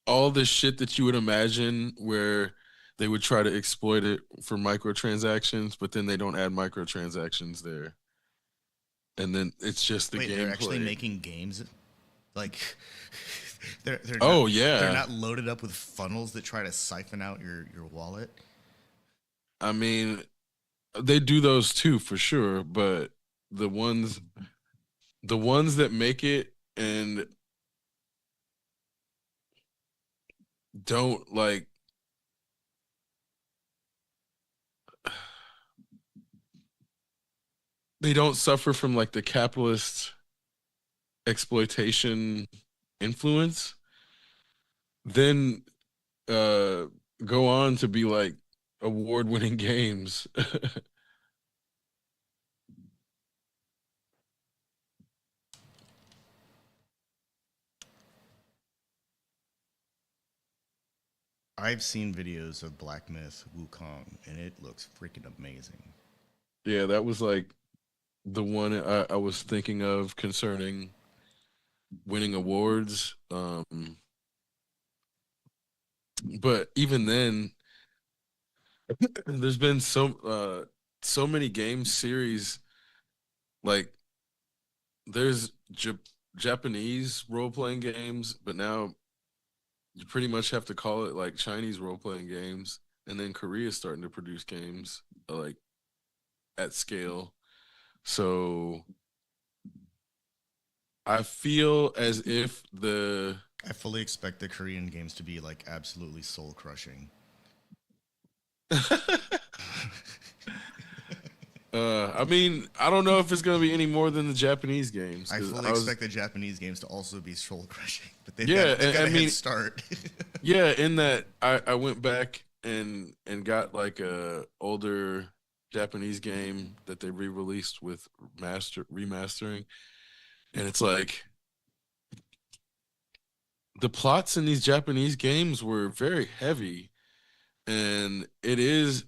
[SPEAKER 2] all the shit that you would imagine where they would try to exploit it for microtransactions, but then they don't add microtransactions there. And then it's just the
[SPEAKER 1] wait, they're actually
[SPEAKER 2] gameplay.
[SPEAKER 1] making games like they're not
[SPEAKER 2] Oh
[SPEAKER 1] they're
[SPEAKER 2] yeah.
[SPEAKER 1] not loaded up with funnels that try to siphon out your wallet.
[SPEAKER 2] I mean, they do those too for sure, but the ones the ones that make it and don't like they don't suffer from like the capitalist exploitation influence, then uh go on to be like award-winning games.
[SPEAKER 1] I've seen videos of Black Myth Wukong, and it looks freaking amazing.
[SPEAKER 2] Yeah, that was like the one I was thinking of concerning winning awards. But even then, there's been so many game series like there's Japanese role-playing games, but now you pretty much have to call it like Chinese role-playing games, and then Korea's starting to produce games like at scale. So I feel as if the
[SPEAKER 1] I fully expect the Korean games to be like absolutely soul crushing.
[SPEAKER 2] I mean, I don't know if it's gonna be any more than the Japanese games
[SPEAKER 1] I
[SPEAKER 2] because
[SPEAKER 1] fully
[SPEAKER 2] I was,
[SPEAKER 1] expect the Japanese games to also be soul crushing, but
[SPEAKER 2] yeah,
[SPEAKER 1] they've got
[SPEAKER 2] I
[SPEAKER 1] a head
[SPEAKER 2] mean,
[SPEAKER 1] start.
[SPEAKER 2] yeah, in that I went back and got like a older Japanese game that they re-released with remastering, and it's like the plots in these Japanese games were very heavy, and it is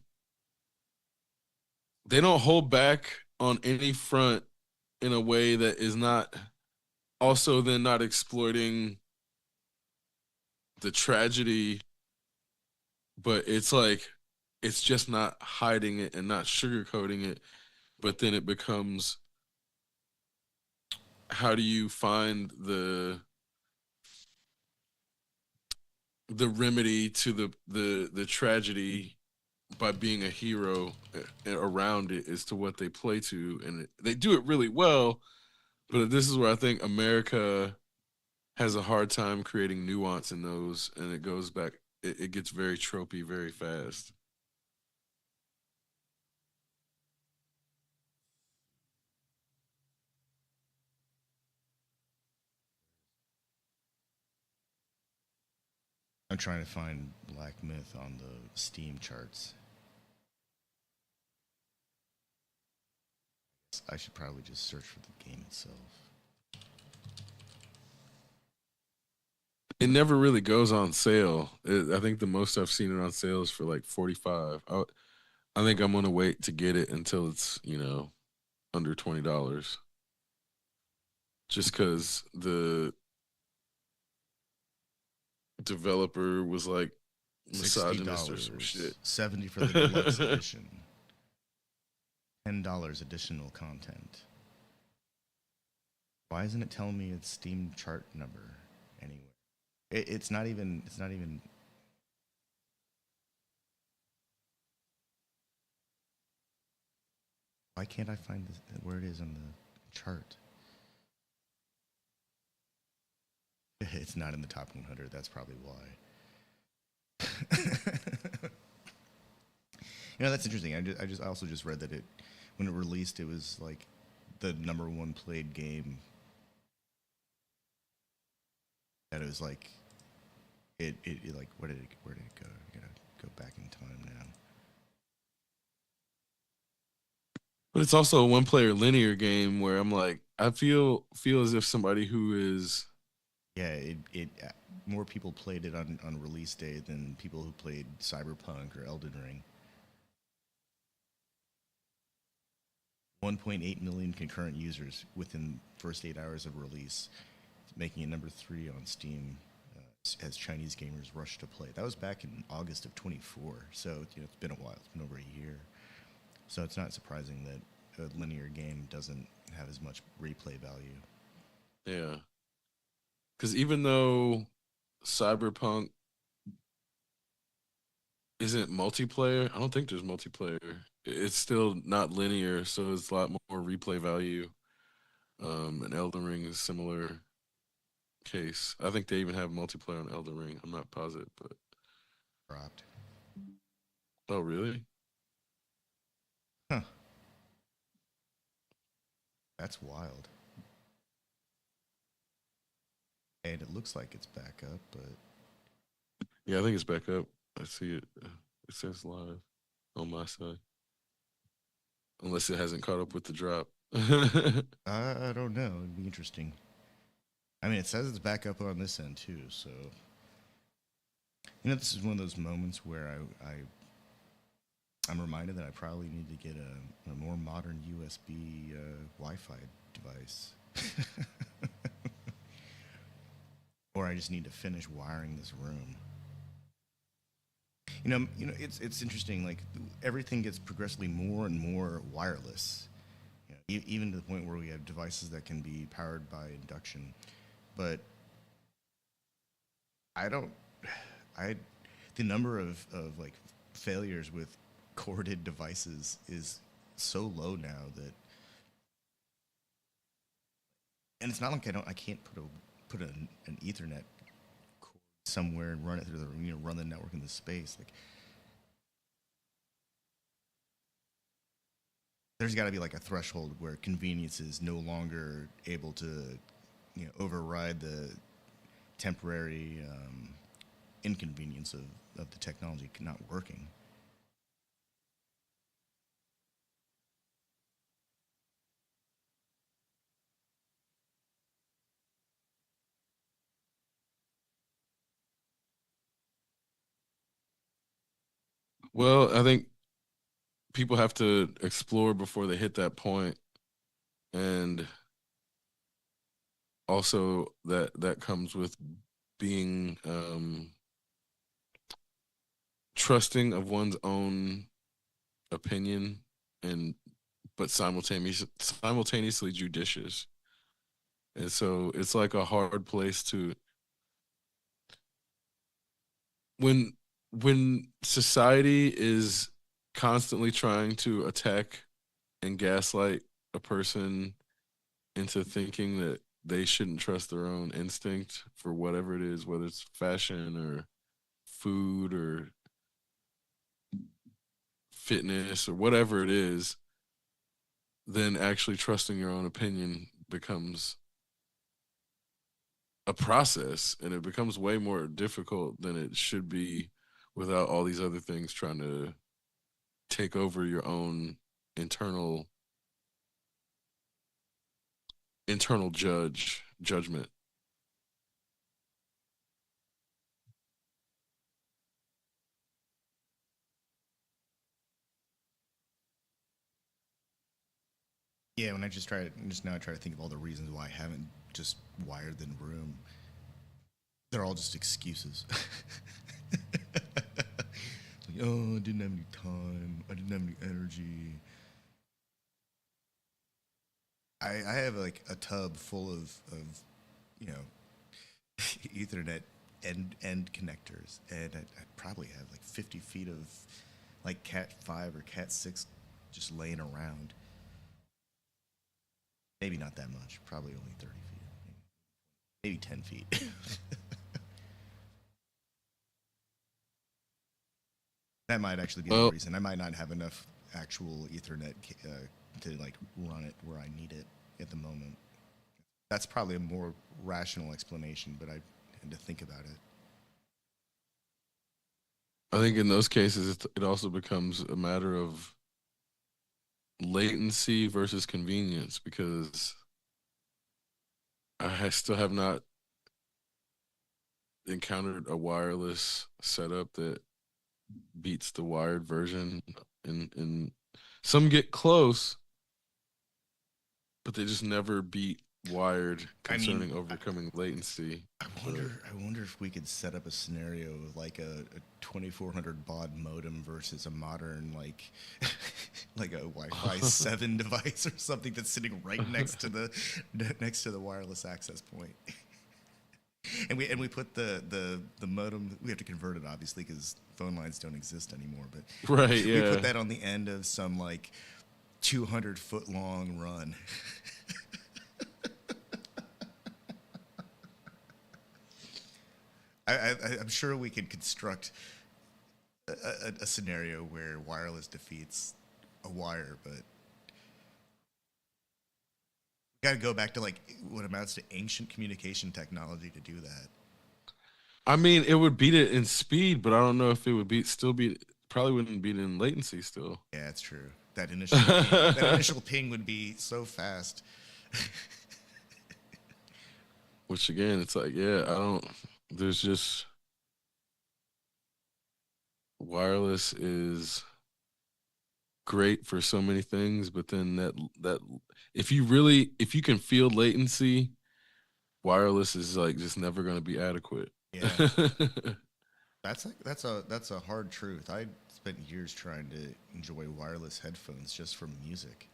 [SPEAKER 2] they don't hold back on any front in a way that is not also then not exploiting the tragedy, but it's like it's just not hiding it and not sugarcoating it, but then it becomes how do you find the remedy to the tragedy by being a hero around it as to what they play to, and they do it really well. But this is where I think America has a hard time creating nuance in those, and it goes back. It gets very tropey very fast.
[SPEAKER 1] I'm trying to find Black Myth on the Steam charts. I should probably just search for the game itself.
[SPEAKER 2] It never really goes on sale. I think the most I've seen it on sale is for like 45. I think I'm gonna wait to get it until it's under $20, just because the developer was like misogynist or some shit.
[SPEAKER 1] $60, 70 for the deluxe edition, $10 additional content. Why isn't it telling me its Steam chart number anywhere? It's not even. It's not even. Why can't I find where it is on the chart? It's not in the top 100. That's probably why. That's interesting. I also just read that when it released, it was like the number one played game. That it was like it like where did it go? I gotta go back in time now.
[SPEAKER 2] But it's also a one player linear game where I'm like, I feel as if somebody who is
[SPEAKER 1] Yeah, it more people played it on release day than people who played Cyberpunk or Elden Ring. 1.8 million concurrent users within first 8 hours of release, making it number three on Steam as Chinese gamers rush to play. That was back in August of 24, so it's been a while. It's been over a year, so it's not surprising that a linear game doesn't have as much replay value.
[SPEAKER 2] yeah. Because even though Cyberpunk isn't multiplayer, I don't think there's multiplayer. It's still not linear, so it's a lot more replay value. And Elden Ring is similar case. I think they even have multiplayer on Elden Ring. I'm not positive, but
[SPEAKER 1] Dropped.
[SPEAKER 2] oh really?
[SPEAKER 1] Huh. That's wild. And it looks like it's back up, but
[SPEAKER 2] Yeah, I think it's back up. I see it. It says live on my side, unless it hasn't caught up with the drop.
[SPEAKER 1] I don't know. It'd be interesting. I mean, it says it's back up on this end too, so this is one of those moments where I'm reminded that I probably need to get a more modern USB Wi-Fi device, or I just need to finish wiring this room. It's interesting. Like everything gets progressively more and more wireless. Even to the point where we have devices that can be powered by induction. But I don't, I, the number of like failures with corded devices is so low now that, and it's not like I can't put an Ethernet somewhere and run it through the run the network in the space. Like there's got to be like a threshold where convenience is no longer able to override the temporary inconvenience of the technology not working.
[SPEAKER 2] Well, I think people have to explore before they hit that point, and also that comes with being trusting of one's own opinion, and but simultaneously judicious. And so it's like a hard place to when society is constantly trying to attack and gaslight a person into thinking that they shouldn't trust their own instinct for whatever it is, whether it's fashion or food or fitness or whatever it is, then actually trusting your own opinion becomes a process, and it becomes way more difficult than it should be without all these other things trying to take over your own internal judgment.
[SPEAKER 1] Yeah, when I just now try to think of all the reasons why I haven't just wired the room, they're all just excuses. Like, oh, I didn't have any time. I didn't have any energy. I have like a tub full of you know Ethernet end connectors, and I probably have like 50 feet of like Cat 5 or Cat 6 just laying around. Maybe not that much. Probably only 30 feet. Maybe 10 feet. That might actually be the
[SPEAKER 2] Well,
[SPEAKER 1] reason. I might not have enough actual Ethernet to like run it where I need it at the moment. That's probably a more rational explanation, but I had to think about it.
[SPEAKER 2] I think in those cases, it also becomes a matter of latency versus convenience, because still have not encountered a wireless setup that beats the wired version. And some get close, but they just never beat wired
[SPEAKER 1] I mean,
[SPEAKER 2] concerning overcoming latency.
[SPEAKER 1] I
[SPEAKER 2] But
[SPEAKER 1] wonder. I wonder if we could set up a scenario of like a 2400 baud modem versus a modern like a Wi-Fi 7 device or something that's sitting right next to the wireless access point. And we put the modem. We have to convert it obviously because phone lines don't exist anymore. But
[SPEAKER 2] right,
[SPEAKER 1] we put
[SPEAKER 2] yeah.
[SPEAKER 1] that on the end of some like 200-foot long run. I'm sure we could construct a scenario where wireless defeats a wire, but we got to go back to like what amounts to ancient communication technology to do that.
[SPEAKER 2] I mean, it would beat it in speed, but I don't know if it would beat. Probably wouldn't beat it in latency still.
[SPEAKER 1] Yeah, it's true. That initial ping would be so fast.
[SPEAKER 2] Which again, it's like, yeah, I don't. There's just wireless is great for so many things, but then that if you can feel latency, wireless is like just never going to be adequate.
[SPEAKER 1] Yeah, that's a hard truth. I spent years trying to enjoy wireless headphones just from music,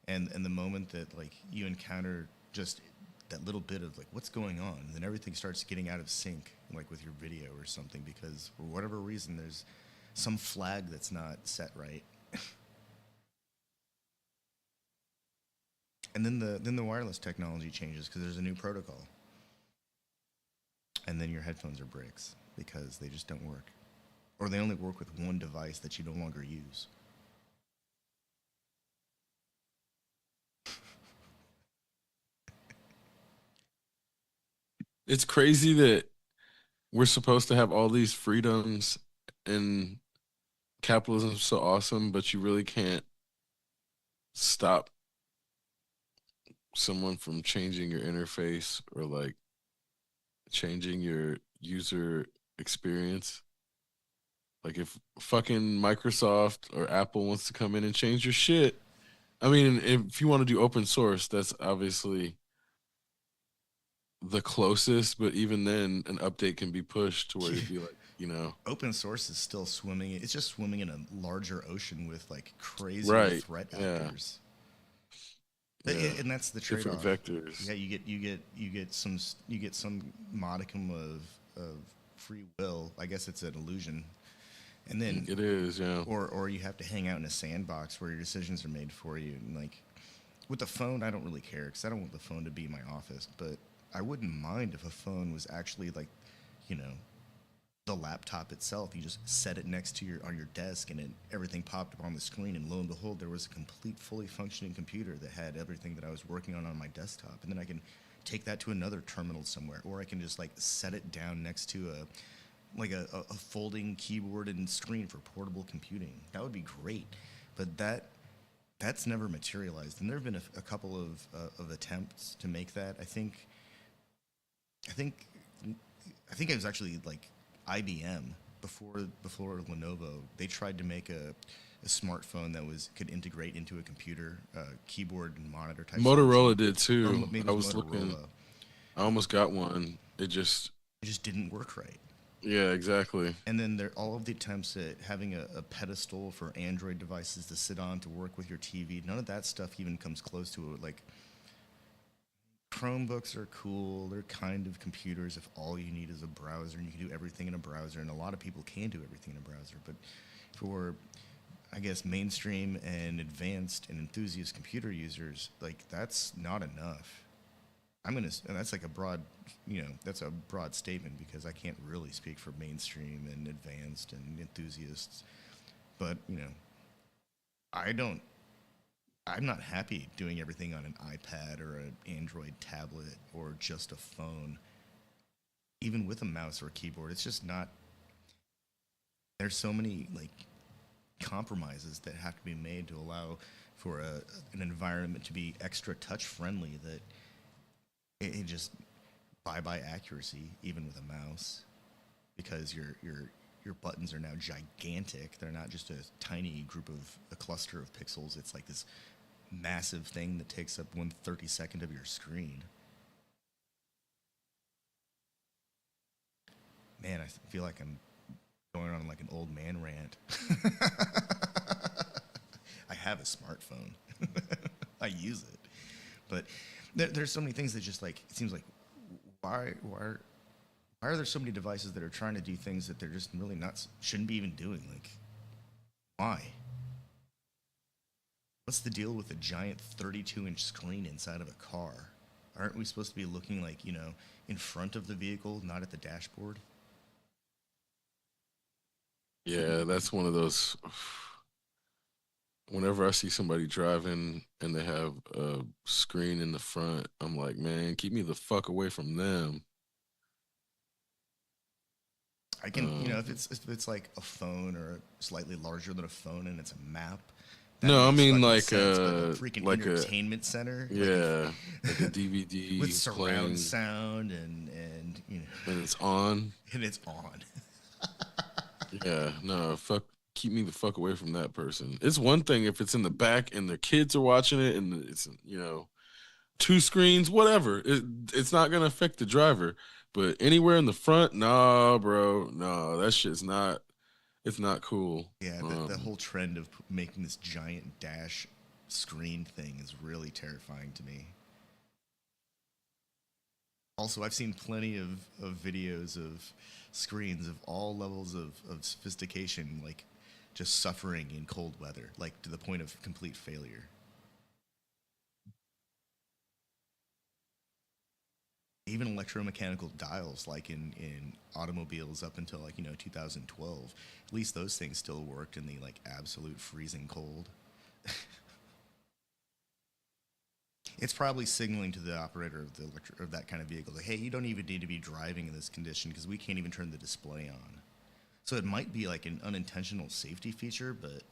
[SPEAKER 1] and the moment that like you encounter just that little bit of like what's going on, then everything starts getting out of sync, like with your video or something, because for whatever reason there's some flag that's not set right. And then the wireless technology changes because there's a new protocol. and then your headphones are bricks because they just don't work, or they only work with one device that you no longer use.
[SPEAKER 2] It's crazy that we're supposed to have all these freedoms and capitalism's so awesome, but you really can't stop someone from changing your interface or like changing your user experience. Like if fucking Microsoft or Apple wants to come in and change your shit, I mean, if you want to do open source, that's obviously the closest, but even then, an update can be pushed to where it'd be like,
[SPEAKER 1] Open source is still swimming. It's just swimming in a larger ocean with like crazier
[SPEAKER 2] right,
[SPEAKER 1] threat
[SPEAKER 2] yeah,
[SPEAKER 1] actors.
[SPEAKER 2] yeah,
[SPEAKER 1] And that's the
[SPEAKER 2] different
[SPEAKER 1] trade-off.
[SPEAKER 2] vectors.
[SPEAKER 1] Yeah, you get some modicum of free will. I guess it's an illusion, and then
[SPEAKER 2] It is, yeah.
[SPEAKER 1] or you have to hang out in a sandbox where your decisions are made for you. And like with the phone, I don't really care because I don't want the phone to be in my office. But I wouldn't mind if a phone was actually like, you know, the laptop itself. You just set it next to your on your desk, and everything popped up on the screen. And lo and behold, there was a complete, fully functioning computer that had everything that I was working on my desktop. And then I can take that to another terminal somewhere, or I can just like set it down next to a folding keyboard and screen for portable computing. That would be great, but that's never materialized. And there have been a couple of attempts to make that. I think I think it was actually like IBM before Lenovo. They tried to make a smartphone that was could integrate into a computer, keyboard and monitor type
[SPEAKER 2] Motorola
[SPEAKER 1] solution,
[SPEAKER 2] did
[SPEAKER 1] or
[SPEAKER 2] too.
[SPEAKER 1] maybe
[SPEAKER 2] I
[SPEAKER 1] it was
[SPEAKER 2] was looking,
[SPEAKER 1] Motorola.
[SPEAKER 2] I almost got one. It just,
[SPEAKER 1] It just didn't work right.
[SPEAKER 2] yeah, exactly.
[SPEAKER 1] And then there all of the attempts at having a pedestal for Android devices to sit on to work with your TV. None of that stuff even comes close to it. Like Chromebooks are cool. They're kind of computers if all you need is a browser and you can do everything in a browser. And a lot of people can do everything in a browser. But for, I guess, mainstream and advanced and enthusiast computer users, like that's not enough. And that's like a broad, that's a broad statement because I can't really speak for mainstream and advanced and enthusiasts. But, I don't I'm not happy doing everything on an iPad or an Android tablet or just a phone. Even with a mouse or a keyboard, it's just not. There's so many like compromises that have to be made to allow for an environment to be extra touch friendly that it just bye bye accuracy even with a mouse because your buttons are now gigantic. They're not just a tiny group of a cluster of pixels. It's like this massive thing that takes up 1/32 of your screen. Man, I feel like I'm going on like an old man rant. I have a smartphone. I use it, but there's so many things that just like it seems like why are there so many devices that are trying to do things that they're just really not shouldn't be even doing? Like why? What's the deal with a giant 32-inch screen inside of a car? Aren't we supposed to be looking like, in front of the vehicle, not at the dashboard?
[SPEAKER 2] Yeah, that's one of those. Whenever I see somebody driving and they have a screen in the front, I'm like, man, keep me the fuck away from them.
[SPEAKER 1] I can,
[SPEAKER 2] Um,
[SPEAKER 1] if it's like a phone or slightly larger than a phone and it's a map, that
[SPEAKER 2] no, I
[SPEAKER 1] makes
[SPEAKER 2] mean
[SPEAKER 1] fucking sense. But a freaking
[SPEAKER 2] like a
[SPEAKER 1] entertainment center, like
[SPEAKER 2] yeah, like a
[SPEAKER 1] with
[SPEAKER 2] DVD
[SPEAKER 1] surround
[SPEAKER 2] playing
[SPEAKER 1] sound and
[SPEAKER 2] and it's on.
[SPEAKER 1] and it's on.
[SPEAKER 2] Yeah, no, fuck, keep me the fuck away from that person. It's one thing if it's in the back and the kids are watching it and it's two screens, whatever. It's not gonna affect the driver. But anywhere in the front, nah, bro, no, that shit's not. It's not cool.
[SPEAKER 1] Yeah, the whole trend of making this giant dash screen thing is really terrifying to me. Also, I've seen plenty of videos of screens of all levels of sophistication, like just suffering in cold weather, like to the point of complete failure. even electromechanical dials, like in automobiles up until like 2012. At least those things still worked in the like absolute freezing cold. It's probably signaling to the operator of of that kind of vehicle, like, hey, you don't even need to be driving in this condition because we can't even turn the display on. So it might be like an unintentional safety feature, but